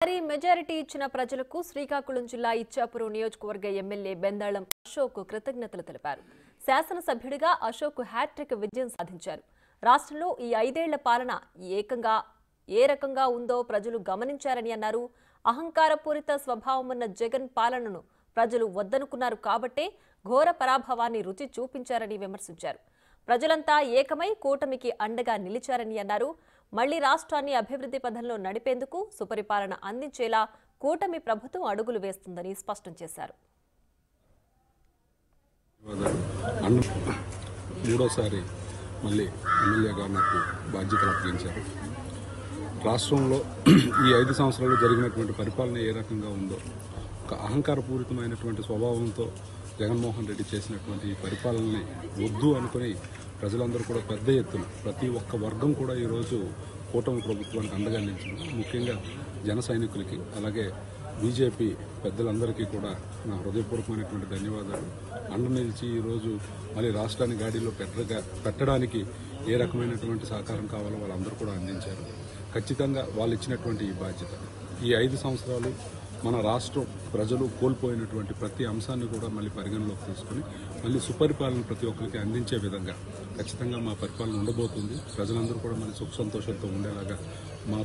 Majority ఇచ్చిన ప్రజలకు శ్రీకాకుళం జిల్లా ఇచ్చాపురం నియోజకవర్గ ఎమ్మెల్యే బెందాళం అశోక్ కృతజ్ఞతలు తెలిపారు. శాసనసభ్యుడిగా అశోక్ హ్యాట్రిక్ విజయం సాధించారు. రాష్ట్రంలో ఈ 5 ఏళ్ల పాలన ఏ రకంగా ఉందో ప్రజలు గమనించారని అన్నారు. అహంకారపూరిత స్వభావమున్న జగన్ పాలనను ప్రజలు వద్దనుకున్నారు కాబట్టే ఘోర పరాభవాన్ని రుచి చూపించారని విమర్శించారు. ప్రజలంతా ఏకమై కూటమికి అండగా నిలిచారని అన్నారు. మళ్లీ రాష్ట్రాన్ని అభివృద్ధి పథంలో నడిపేందుకు సుపరిపాలన అందించేలా కూటమి ప్రభుత్వం అడుగులు వేస్తుందని స్పష్టం చేశారు. మూడోసారి మళ్ళీ ఎమ్మెల్యేగా నాకు బాధ్యతలు అప్పగించారు. రాష్ట్రంలో ఈ 5 సంవత్సరాలు జరిగినటువంటి పరిపాలన ఏ రకంగా ఉందో, ఒక అహంకారపూరితమైనటువంటి స్వభావంతో జగన్మోహన్ రెడ్డి చేసినటువంటి ఈ పరిపాలనని వద్దు అనుకుని ప్రజలందరూ కూడా పెద్ద ఎత్తున ప్రతి ఒక్క వర్గం కూడా ఈరోజు కూటమి ప్రభుత్వానికి అండగా నిలిచింది. ముఖ్యంగా జన సైనికులకి, అలాగే బీజేపీ పెద్దలందరికీ కూడా నా హృదయపూర్వకమైనటువంటి ధన్యవాదాలు. అండ నిలిచి ఈరోజు మళ్ళీ రాష్ట్రాన్ని గాడిలో పెట్టడానికి ఏ రకమైనటువంటి సహకారం కావాలో వాళ్ళందరూ కూడా అందించారు. ఖచ్చితంగా వాళ్ళు ఇచ్చినటువంటి ఈ బాధ్యత, ఈ 5 సంవత్సరాలు మన రాష్ట్రం ప్రజలు కోల్పోయినటువంటి ప్రతి అంశాన్ని కూడా మళ్ళీ పరిగణలోకి తీసుకుని మళ్ళీ సుపరిపాలన ప్రతి ఒక్కరికి అందించే విధంగా ఖచ్చితంగా మా పరిపాలన ఉండబోతుంది. ప్రజలందరూ కూడా మళ్ళీ సుఖ సంతోషంతో ఉండేలాగా మా